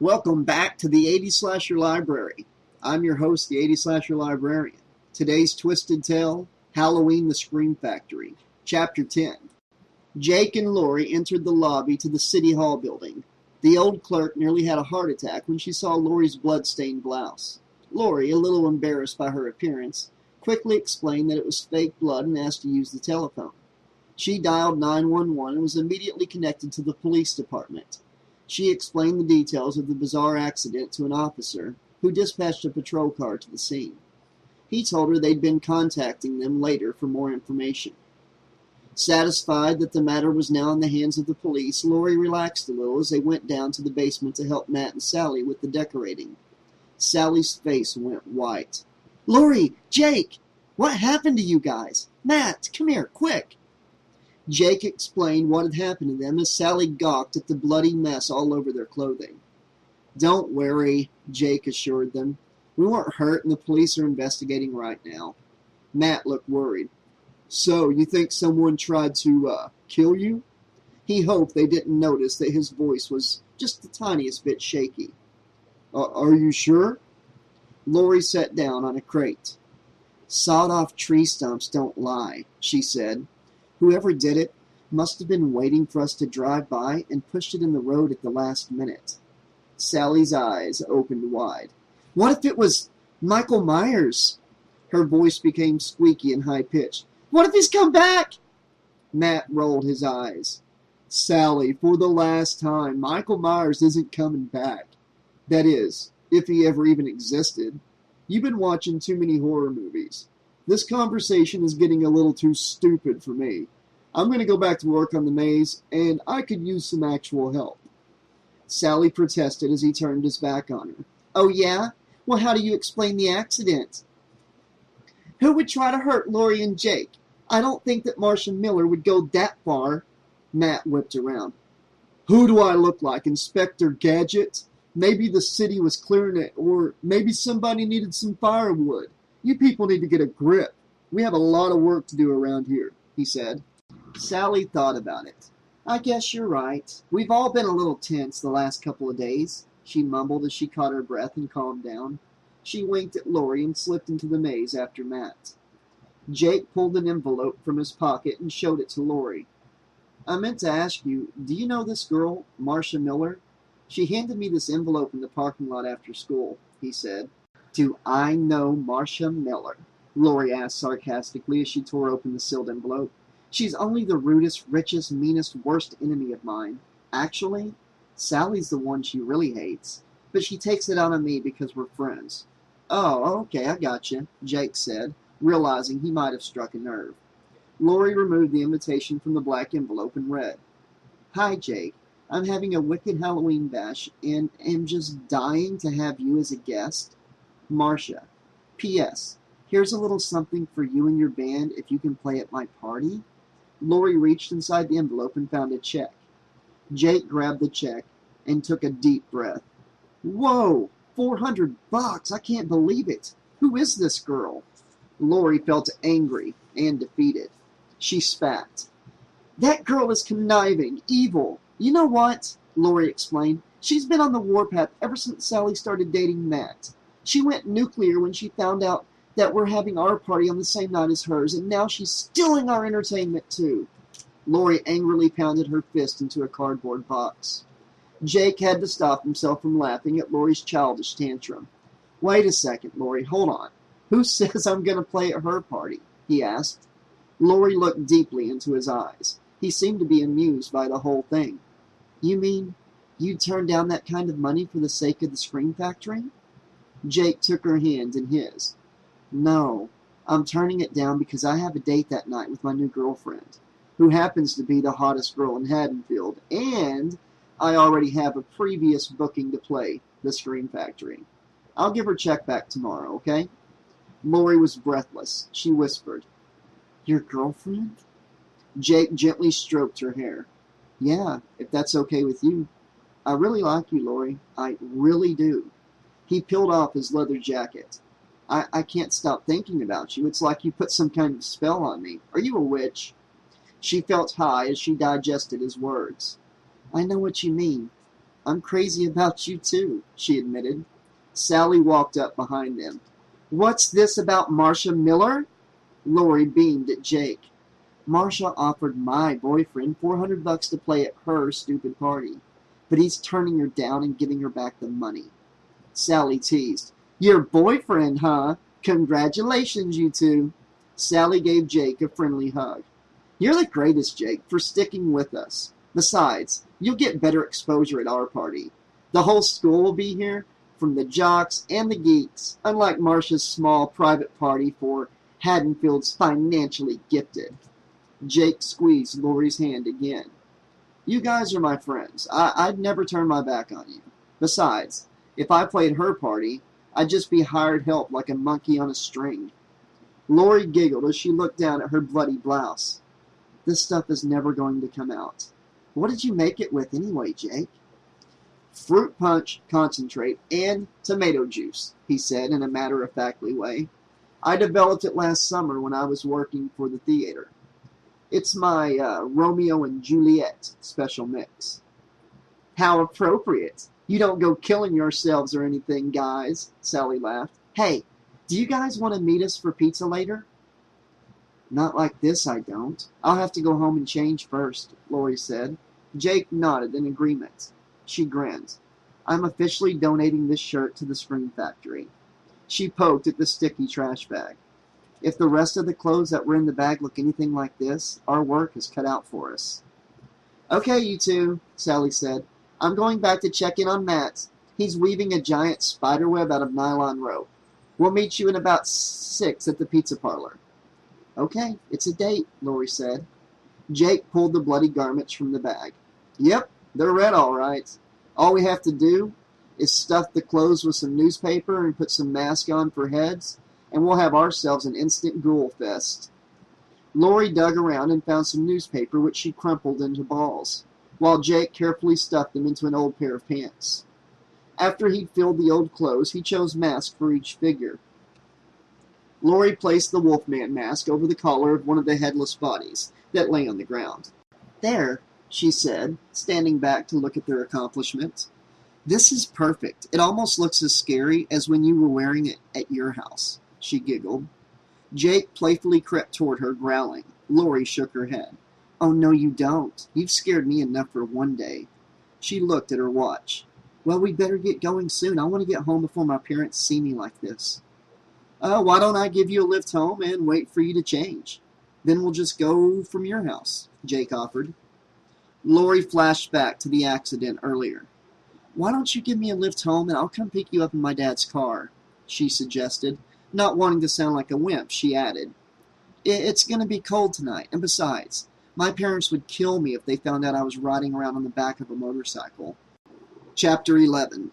Welcome back to the 80 Slasher Library. I'm your host, the 80 Slasher Librarian. Today's Twisted Tale, Halloween the Scream Factory, Chapter 10. Jake and Lori entered the lobby to the City Hall building. The old clerk nearly had a heart attack when she saw Lori's blood-stained blouse. Lori, a little embarrassed by her appearance, quickly explained that it was fake blood and asked to use the telephone. She dialed 911 and was immediately connected to the police department. She explained the details of the bizarre accident to an officer, who dispatched a patrol car to the scene. He told her they'd been contacting them later for more information. Satisfied that the matter was now in the hands of the police, Lori relaxed a little as they went down to the basement to help Matt and Sally with the decorating. Sally's face went white. "Lori! Jake! What happened to you guys? Matt, come here, quick!" Jake explained what had happened to them as Sally gawked at the bloody mess all over their clothing. "Don't worry," Jake assured them. "We weren't hurt and the police are investigating right now." Matt looked worried. "So, you think someone tried to, kill you?" He hoped they didn't notice that his voice was just the tiniest bit shaky. Are you sure?" Lori sat down on a crate. "Sawed-off tree stumps don't lie," she said. "Whoever did it must have been waiting for us to drive by and pushed it in the road at the last minute." Sally's eyes opened wide. "What if it was Michael Myers?" Her voice became squeaky and high-pitched. "What if he's come back?" Matt rolled his eyes. "Sally, for the last time, Michael Myers isn't coming back. That is, if he ever even existed. You've been watching too many horror movies. This conversation is getting a little too stupid for me. I'm going to go back to work on the maze, and I could use some actual help." Sally protested as he turned his back on her. "Oh, yeah? Well, how do you explain the accident?" "Who would try to hurt Lori and Jake? I don't think that Marcia Miller would go that far." Matt whipped around. "Who do I look like, Inspector Gadget? Maybe the city was clearing it, or maybe somebody needed some firewood. You people need to get a grip. We have a lot of work to do around here," he said. Sally thought about it. "I guess you're right. We've all been a little tense the last couple of days," she mumbled as she caught her breath and calmed down. She winked at Lori and slipped into the maze after Matt. Jake pulled an envelope from his pocket and showed it to Lori. "I meant to ask you, do you know this girl, Marcia Miller? She handed me this envelope in the parking lot after school," he said. "Do I know Marcia Miller?" Lori asked sarcastically as she tore open the sealed envelope. "She's only the rudest, richest, meanest, worst enemy of mine. Actually, Sally's the one she really hates, but she takes it out on me because we're friends." "Oh, okay, I gotcha," Jake said, realizing he might have struck a nerve. Lori removed the invitation from the black envelope and read, "Hi, Jake. I'm having a wicked Halloween bash and am just dying to have you as a guest. Marcia. P.S. Here's a little something for you and your band if you can play at my party." Lori reached inside the envelope and found a check. Jake grabbed the check and took a deep breath. "Whoa! $400! I can't believe it! Who is this girl?" Lori felt angry and defeated. She spat. "That girl is conniving, evil. You know what?" Lori explained. "She's been on the warpath ever since Sally started dating Matt. She went nuclear when she found out that we're having our party on the same night as hers, and now she's stealing our entertainment too." Lori angrily pounded her fist into a cardboard box. Jake had to stop himself from laughing at Lori's childish tantrum. "Wait a second, Lori, hold on. Who says I'm going to play at her party?" he asked. Lori looked deeply into his eyes. He seemed to be amused by the whole thing. "You mean you'd turn down that kind of money for the sake of the Scream Factory?" Jake took her hand in his. "No, I'm turning it down because I have a date that night with my new girlfriend, who happens to be the hottest girl in Haddonfield, and I already have a previous booking to play the Scream Factory. I'll give her check back tomorrow, okay?" Lori was breathless. She whispered, "Your girlfriend?" Jake gently stroked her hair. "Yeah, if that's okay with you. I really like you, Lori. I really do." He peeled off his leather jacket. I can't stop thinking about you. It's like you put some kind of spell on me. Are you a witch?" She felt high as she digested his words. "I know what you mean. I'm crazy about you too, she admitted. Sally walked up behind them. What's this about Marcia Miller? Lori beamed at Jake. Marcia offered my boyfriend $400 to play at her stupid party, but he's turning her down and giving her back the money. Sally teased. Your boyfriend, huh? Congratulations, you two. Sally gave Jake a friendly hug. You're the greatest, Jake, for sticking with us. Besides, you'll get better exposure at our party. The whole school will be here, from the jocks and the geeks, unlike Marcia's small private party for Haddonfield's financially gifted. Jake squeezed Lori's hand again. You guys are my friends. I'd never turn my back on you. Besides, if I played her party, I'd just be hired help like a monkey on a string. Lori giggled as she looked down at her bloody blouse. This stuff is never going to come out. What did you make it with anyway, Jake? Fruit punch, concentrate, and tomato juice, he said in a matter-of-factly way. I developed it last summer when I was working for the theater. It's my Romeo and Juliet special mix. How appropriate. You don't go killing yourselves or anything, guys, Sally laughed. Hey, do you guys want to meet us for pizza later? Not like this, I don't. I'll have to go home and change first, Lori said. Jake nodded in agreement. She grinned. I'm officially donating this shirt to the Screen Factory. She poked at the sticky trash bag. If the rest of the clothes that were in the bag look anything like this, our work is cut out for us. Okay, you two, Sally said. I'm going back to check in on Matt. He's weaving a giant spider web out of nylon rope. We'll meet you in about 6 at the pizza parlor. Okay, it's a date, Lori said. Jake pulled the bloody garments from the bag. Yep, they're red all right. All we have to do is stuff the clothes with some newspaper and put some masks on for heads, and we'll have ourselves an instant ghoul fest. Lori dug around and found some newspaper which she crumpled into balls, while Jake carefully stuffed them into an old pair of pants. After he'd filled the old clothes, he chose masks for each figure. Lori placed the Wolfman mask over the collar of one of the headless bodies that lay on the ground. There, she said, standing back to look at their accomplishment. This is perfect. It almost looks as scary as when you were wearing it at your house, she giggled. Jake playfully crept toward her, growling. Lori shook her head. Oh, no, you don't. You've scared me enough for one day. She looked at her watch. Well, we'd better get going soon. I want to get home before my parents see me like this. Why don't I give you a lift home and wait for you to change? Then we'll just go from your house, Jake offered. Lori flashed back to the accident earlier. Why don't you give me a lift home and I'll come pick you up in my dad's car, she suggested. Not wanting to sound like a wimp, she added. It's going to be cold tonight, and besides, my parents would kill me if they found out I was riding around on the back of a motorcycle. Chapter 11.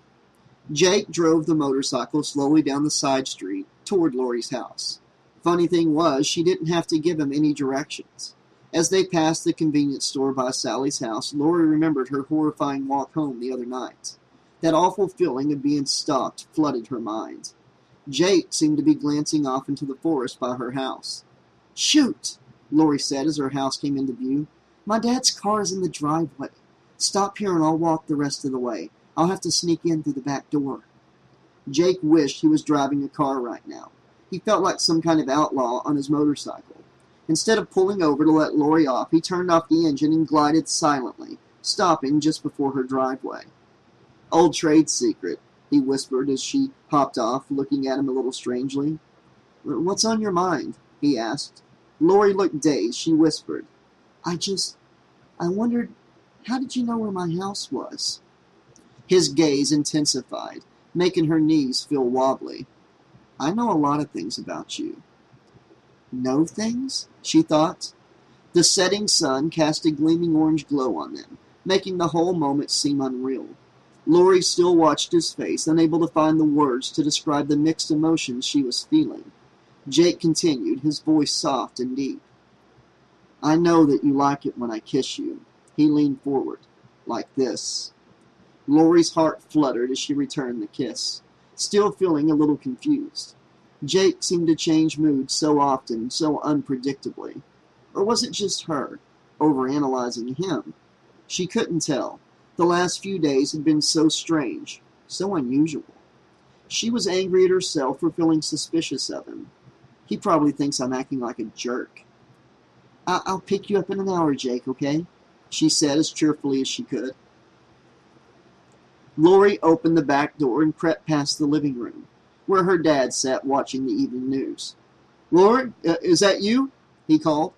Jake drove the motorcycle slowly down the side street toward Lori's house. Funny thing was, she didn't have to give him any directions. As they passed the convenience store by Sally's house, Lori remembered her horrifying walk home the other night. That awful feeling of being stalked flooded her mind. Jake seemed to be glancing off into the forest by her house. Shoot, Lori said as her house came into view. My dad's car is in the driveway. Stop here and I'll walk the rest of the way. I'll have to sneak in through the back door. Jake wished he was driving a car right now. He felt like some kind of outlaw on his motorcycle. Instead of pulling over to let Lori off, he turned off the engine and glided silently, stopping just before her driveway. Old trade secret, he whispered as she hopped off, looking at him a little strangely. What's on your mind? He asked. Lori looked dazed. She whispered, I wondered, how did you know where my house was? His gaze intensified, making her knees feel wobbly. I know a lot of things about you. Know things? She thought. The setting sun cast a gleaming orange glow on them, making the whole moment seem unreal. Lori still watched his face, unable to find the words to describe the mixed emotions she was feeling. Jake continued, his voice soft and deep. I know that you like it when I kiss you. He leaned forward, like this. Lori's heart fluttered as she returned the kiss, still feeling a little confused. Jake seemed to change mood so often, so unpredictably. Or was it just her, overanalyzing him? She couldn't tell, The last few days had been so strange, so unusual. She was angry at herself for feeling suspicious of him. He probably thinks I'm acting like a jerk. I'll pick you up in an hour, Jake, okay? She said as cheerfully as she could. Lori opened the back door and crept past the living room, where her dad sat watching the evening news. Lori, is that you? He called.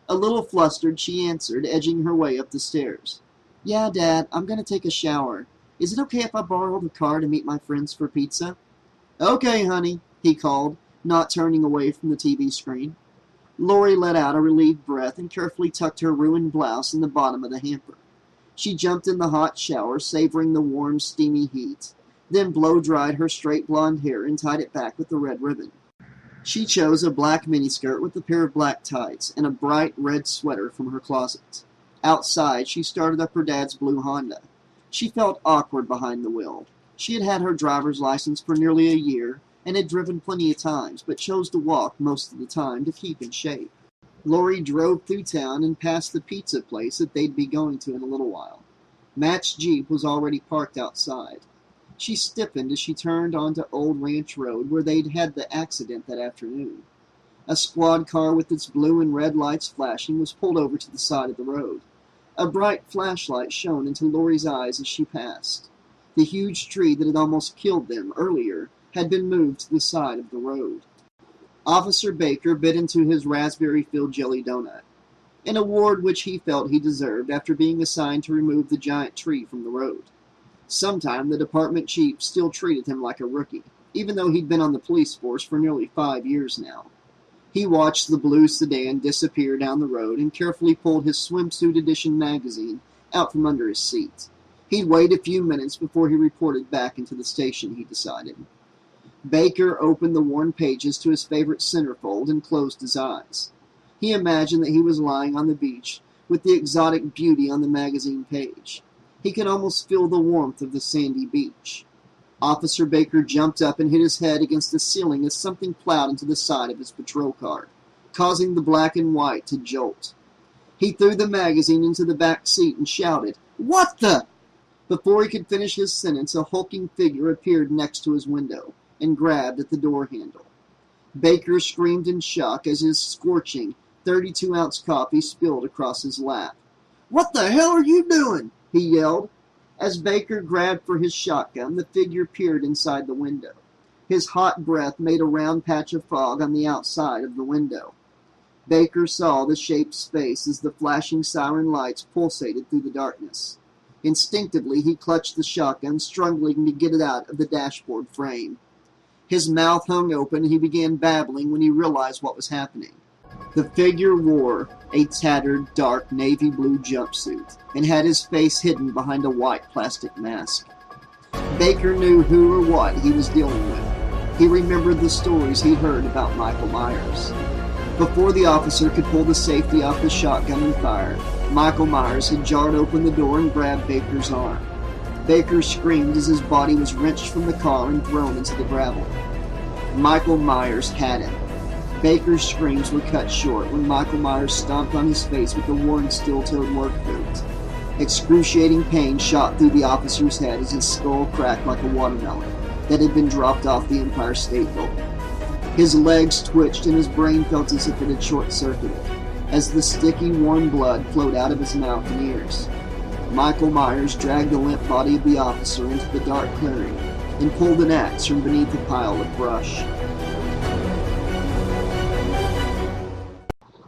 A little flustered, she answered, edging her way up the stairs. Yeah, Dad, I'm going to take a shower. Is it okay if I borrow the car to meet my friends for pizza? Okay, honey, he called, not turning away from the TV screen. Lori let out a relieved breath and carefully tucked her ruined blouse in the bottom of the hamper. She jumped in the hot shower, savoring the warm, steamy heat, then blow-dried her straight blonde hair and tied it back with a red ribbon. She chose a black miniskirt with a pair of black tights and a bright red sweater from her closet. Outside, she started up her dad's blue Honda. She felt awkward behind the wheel. She had had her driver's license for nearly a year and had driven plenty of times, but chose to walk most of the time to keep in shape. Lori drove through town and past the pizza place that they'd be going to in a little while. Matt's Jeep was already parked outside. She stiffened as she turned onto Old Ranch Road where they'd had the accident that afternoon. A squad car with its blue and red lights flashing was pulled over to the side of the road. A bright flashlight shone into Lori's eyes as she passed. The huge tree that had almost killed them earlier had been moved to the side of the road. Officer Baker bit into his raspberry-filled jelly donut, an award which he felt he deserved after being assigned to remove the giant tree from the road. Sometime the department chief still treated him like a rookie, even though he'd been on the police force for nearly 5 years now. He watched the blue sedan disappear down the road and carefully pulled his swimsuit edition magazine out from under his seat. He'd wait a few minutes before he reported back into the station, he decided. Baker opened the worn pages to his favorite centerfold and closed his eyes. He imagined that he was lying on the beach with the exotic beauty on the magazine page. He could almost feel the warmth of the sandy beach. Officer Baker jumped up and hit his head against the ceiling as something plowed into the side of his patrol car, causing the black and white to jolt. He threw the magazine into the back seat and shouted, "What the?" Before he could finish his sentence, a hulking figure appeared next to his window and grabbed at the door handle. Baker screamed in shock as his scorching 32-ounce coffee spilled across his lap. "What the hell are you doing?" he yelled. As Baker grabbed for his shotgun, the figure peered inside the window. His hot breath made a round patch of fog on the outside of the window. Baker saw the shape's face as the flashing siren lights pulsated through the darkness. Instinctively, he clutched the shotgun, struggling to get it out of the dashboard frame. His mouth hung open and he began babbling when he realized what was happening. The figure wore a tattered, dark navy blue jumpsuit and had his face hidden behind a white plastic mask. Baker knew who or what he was dealing with. He remembered the stories he'd heard about Michael Myers. Before the officer could pull the safety off the shotgun and fire, Michael Myers had jarred open the door and grabbed Baker's arm. Baker screamed as his body was wrenched from the car and thrown into the gravel. Michael Myers had him. Baker's screams were cut short when Michael Myers stomped on his face with a worn steel-toed work boot. Excruciating pain shot through the officer's head as his skull cracked like a watermelon that had been dropped off the Empire State Building. His legs twitched and his brain felt as if it had short-circuited, as the sticky, warm blood flowed out of his mouth and ears. Michael Myers dragged the limp body of the officer into the dark clearing and pulled an axe from beneath a pile of brush.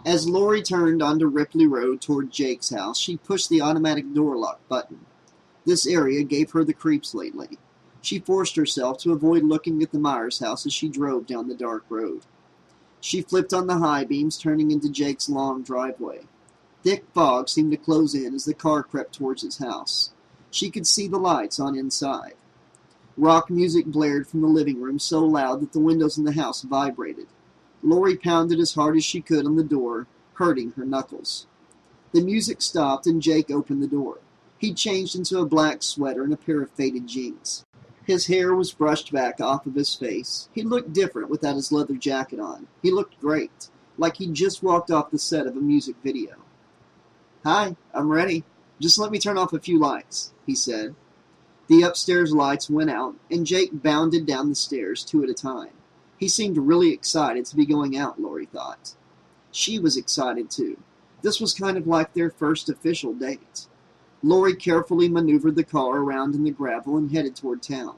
As Lori turned onto Ripley Road toward Jake's house, she pushed the automatic door lock button. This area gave her the creeps lately. She forced herself to avoid looking at the Myers house as she drove down the dark road. She flipped on the high beams, turning into Jake's long driveway. Thick fog seemed to close in as the car crept towards his house. She could see the lights on inside. Rock music blared from the living room so loud that the windows in the house vibrated. Lori pounded as hard as she could on the door, hurting her knuckles. The music stopped and Jake opened the door. He'd changed into a black sweater and a pair of faded jeans. His hair was brushed back off of his face. He looked different without his leather jacket on. He looked great, like he'd just walked off the set of a music video. "Hi, I'm ready," Just let me turn off a few lights, he said. The upstairs lights went out, and Jake bounded down the stairs 2 at a time. He seemed really excited to be going out, Lori thought. She was excited too. This was kind of like their first official date. Lori carefully maneuvered the car around in the gravel and headed toward town.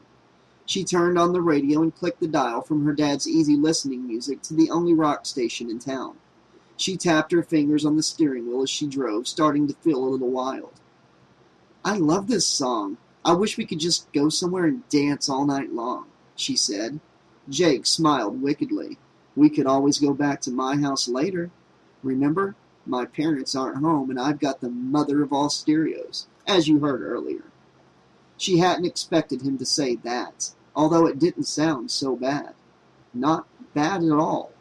She turned on the radio and clicked the dial from her dad's easy listening music to the only rock station in town. She tapped her fingers on the steering wheel as she drove, starting to feel a little wild. I love this song. I wish we could just go somewhere and dance all night long, she said. Jake smiled wickedly. We could always go back to my house later. Remember, my parents aren't home and I've got the mother of all stereos, as you heard earlier. She hadn't expected him to say that, although it didn't sound so bad. Not bad at all.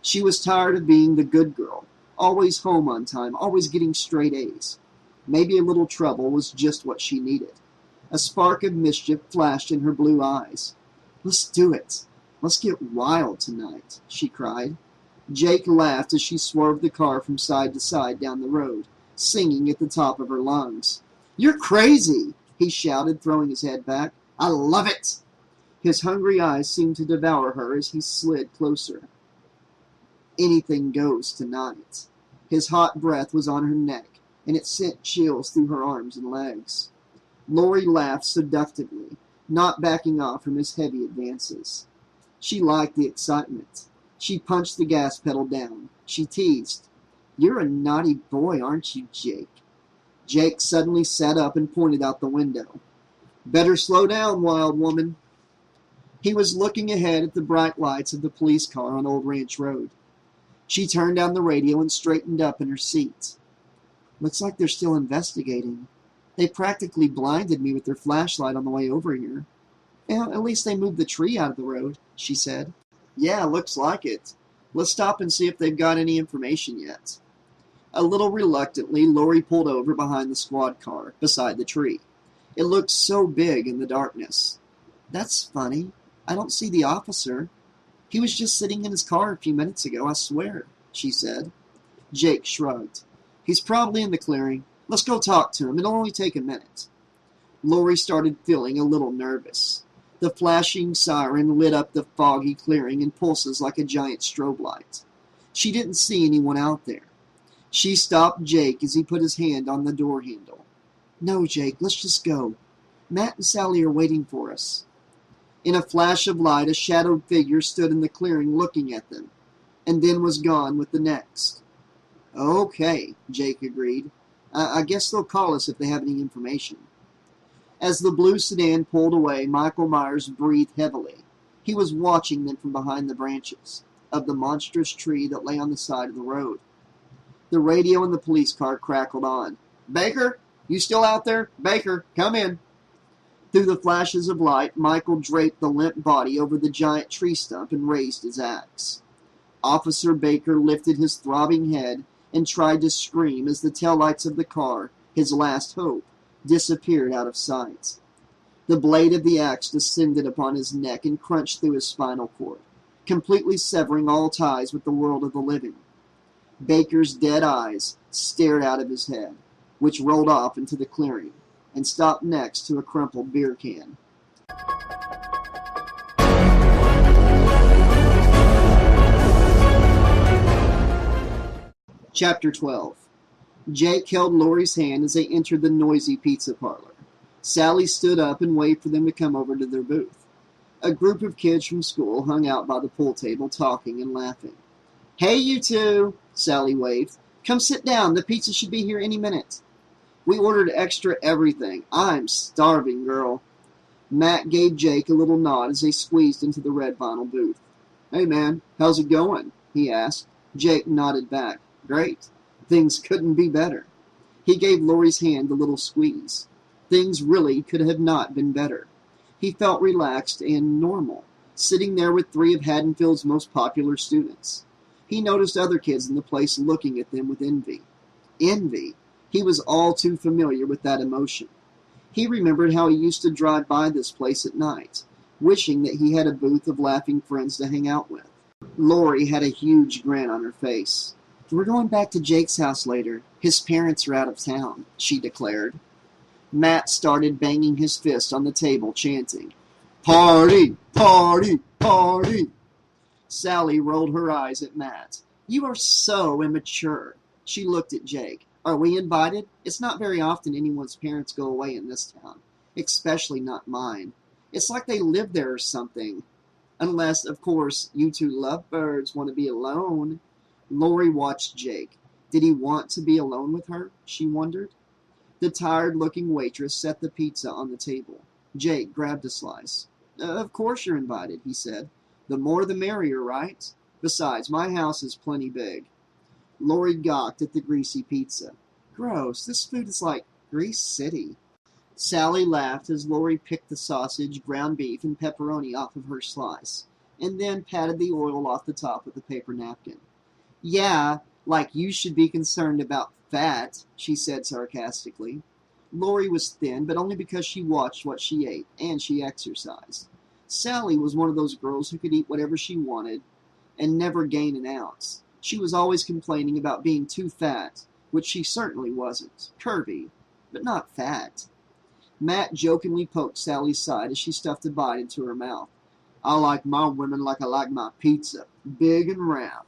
She was tired of being the good girl, always home on time, always getting straight A's. Maybe a little trouble was just what she needed. A spark of mischief flashed in her blue eyes. Let's do it. Let's get wild tonight, she cried. Jake laughed as she swerved the car from side to side down the road, singing at the top of her lungs. You're crazy, he shouted, throwing his head back. I love it. His hungry eyes seemed to devour her as he slid closer. Anything goes tonight. His hot breath was on her neck, and it sent chills through her arms and legs. Lori laughed seductively, not backing off from his heavy advances. She liked the excitement. She punched the gas pedal down. She teased, You're a naughty boy, aren't you, Jake? Jake suddenly sat up and pointed out the window. Better slow down, wild woman. He was looking ahead at the bright lights of the police car on Old Ranch Road. She turned down the radio and straightened up in her seat. Looks like they're still investigating. They practically blinded me with their flashlight on the way over here. Well, at least they moved the tree out of the road, she said. Yeah, looks like it. Let's stop and see if they've got any information yet. A little reluctantly, Lori pulled over behind the squad car, beside the tree. It looked so big in the darkness. That's funny. I don't see the officer. He was just sitting in his car a few minutes ago, I swear, she said. Jake shrugged. He's probably in the clearing. Let's go talk to him. It'll only take a minute. Lori started feeling a little nervous. The flashing siren lit up the foggy clearing in pulses like a giant strobe light. She didn't see anyone out there. She stopped Jake as he put his hand on the door handle. No, Jake, let's just go. Matt and Sally are waiting for us. In a flash of light, a shadowed figure stood in the clearing looking at them, and then was gone with the next. Okay, Jake agreed. I guess they'll call us if they have any information. As the blue sedan pulled away, Michael Myers breathed heavily. He was watching them from behind the branches of the monstrous tree that lay on the side of the road. The radio in the police car crackled on. Baker, you still out there? Baker, come in. Through the flashes of light, Michael draped the limp body over the giant tree stump and raised his axe. Officer Baker lifted his throbbing head and tried to scream as the taillights of the car, his last hope, disappeared out of sight. The blade of the axe descended upon his neck and crunched through his spinal cord, completely severing all ties with the world of the living. Baker's dead eyes stared out of his head, which rolled off into the clearing and stopped next to a crumpled beer can. Chapter 12. Jake held Lori's hand as they entered the noisy pizza parlor. Sally stood up and waved for them to come over to their booth. A group of kids from school hung out by the pool table talking and laughing. Hey, you two, Sally waved. Come sit down. The pizza should be here any minute. We ordered extra everything. I'm starving, girl. Matt gave Jake a little nod as they squeezed into the red vinyl booth. Hey, man, how's it going? He asked. Jake nodded back. Great. Things couldn't be better. He gave Lori's hand a little squeeze. Things really could have not been better. He felt relaxed and normal, sitting there with 3 of Haddonfield's most popular students. He noticed other kids in the place looking at them with envy. Envy. He was all too familiar with that emotion. He remembered how he used to drive by this place at night, wishing that he had a booth of laughing friends to hang out with. Lori had a huge grin on her face. "We're going back to Jake's house later. His parents are out of town," she declared. Matt started banging his fist on the table, chanting, "Party! Party! Party!" Sally rolled her eyes at Matt. "You are so immature." She looked at Jake. "Are we invited? It's not very often anyone's parents go away in this town, especially not mine. It's like they live there or something. Unless, of course, you two lovebirds want to be alone." Lori watched Jake. Did he want to be alone with her? She wondered. The tired-looking waitress set the pizza on the table. Jake grabbed a slice. "Of course you're invited," he said. "The more the merrier, right? Besides, my house is plenty big." Lori gawked at the greasy pizza. "Gross, this food is like Grease City." Sally laughed as Lori picked the sausage, ground beef, and pepperoni off of her slice, and then patted the oil off the top with a paper napkin. "Yeah, like you should be concerned about fat," she said sarcastically. Lori was thin, but only because she watched what she ate, and she exercised. Sally was one of those girls who could eat whatever she wanted and never gain an ounce. She was always complaining about being too fat, which she certainly wasn't. Curvy, but not fat. Matt jokingly poked Sally's side as she stuffed a bite into her mouth. "I like my women like I like my pizza, big and round."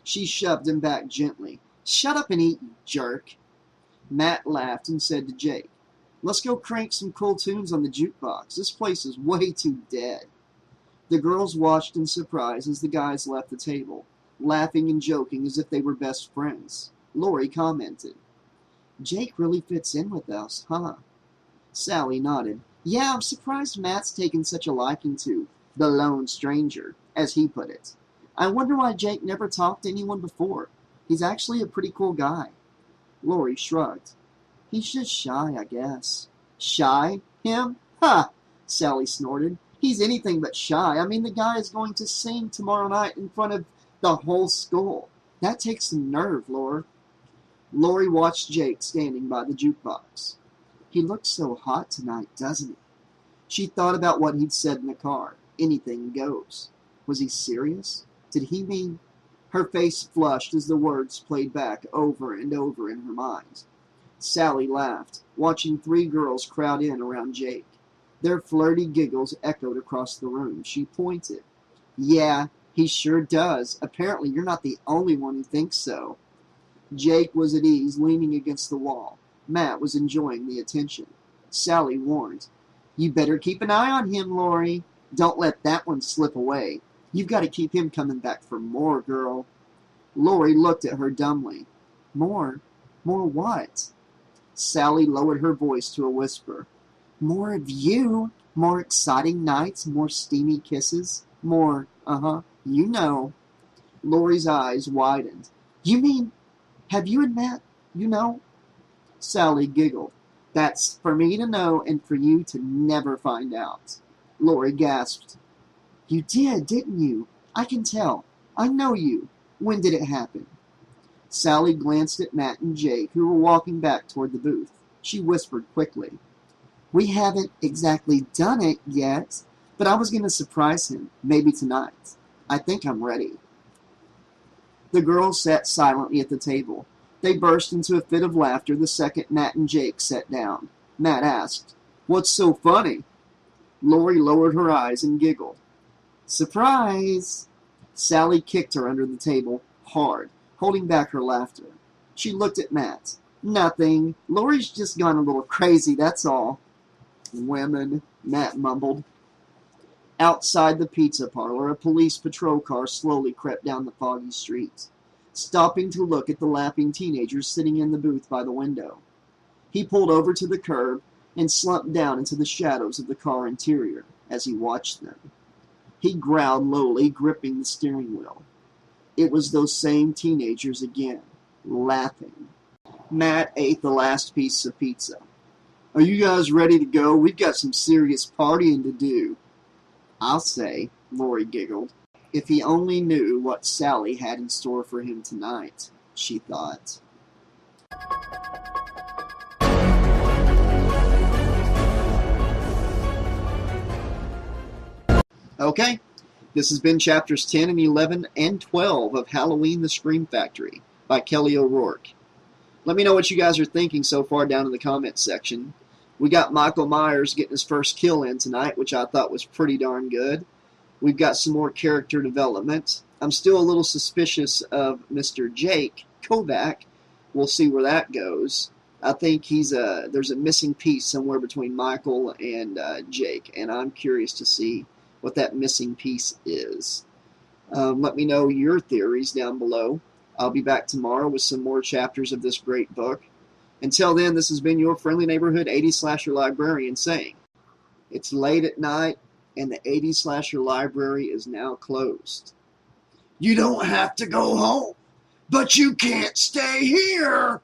She shoved him back gently. "Shut up and eat, you jerk." Matt laughed and said to Jake, "Let's go crank some cool tunes on the jukebox. This place is way too dead." The girls watched in surprise as the guys left the table, laughing and joking as if they were best friends. Lori commented, "Jake really fits in with us, huh?" Sally nodded. "Yeah, I'm surprised Matt's taken such a liking to the lone stranger, as he put it. I wonder why Jake never talked to anyone before. He's actually a pretty cool guy." Lori shrugged. "He's just shy, I guess." "Shy? Him? Ha!" Sally snorted. "He's anything but shy. I mean, the guy is going to sing tomorrow night in front of the whole school. That takes some nerve, Lori." Lori watched Jake standing by the jukebox. "He looks so hot tonight, doesn't he?" She thought about what he'd said in the car. Anything goes. Was he serious? Did he mean... Her face flushed as the words played back over and over in her mind. Sally laughed, watching three girls crowd in around Jake. Their flirty giggles echoed across the room. She pointed. "Yeah, he sure does. Apparently you're not the only one who thinks so." Jake was at ease, leaning against the wall. Matt was enjoying the attention. Sally warned, "You better keep an eye on him, Lori. Don't let that one slip away. You've got to keep him coming back for more, girl." Lori looked at her dumbly. "More? More what?" Sally lowered her voice to a whisper. "More of you. More exciting nights, more steamy kisses, more, you know." Lori's eyes widened. "You mean, have you and Matt, you know?" Sally giggled. "That's for me to know and for you to never find out." Lori gasped. "You did, didn't you? I can tell. I know you. When did it happen?" Sally glanced at Matt and Jake, who were walking back toward the booth. She whispered quickly, "We haven't exactly done it yet, but I was going to surprise him, maybe tonight. I think I'm ready." The girls sat silently at the table. They burst into a fit of laughter the second Matt and Jake sat down. Matt asked, "What's so funny?" Lori lowered her eyes and giggled. "Surprise!" Sally kicked her under the table hard, holding back her laughter. She looked at Matt. "Nothing. Lori's just gone a little crazy, that's all." "Women," Matt mumbled. Outside the pizza parlor, a police patrol car slowly crept down the foggy street, stopping to look at the laughing teenagers sitting in the booth by the window. He pulled over to the curb and slumped down into the shadows of the car interior as he watched them. He growled lowly, gripping the steering wheel. It was those same teenagers again, laughing. Matt ate the last piece of pizza. "Are you guys ready to go? We've got some serious partying to do." "I'll say," Lori giggled. If he only knew what Sally had in store for him tonight, she thought. Okay, this has been chapters 10 and 11 and 12 of Halloween the Scream Factory. by Kelly O'Rourke. Let me know what you guys are thinking so far down in the comments section. We got Michael Myers getting his first kill in tonight, which I thought was pretty darn good. We've got some more character development. I'm still a little suspicious of Mr. Jake Kovac. We'll see where that goes. I think there's a missing piece somewhere between Michael and Jake, and I'm curious to see what that missing piece is. Let me know your theories down below. I'll be back tomorrow with some more chapters of this great book. Until then, this has been your friendly neighborhood 80s slasher librarian saying, it's late at night and the 80s slasher library is now closed. You don't have to go home, but you can't stay here.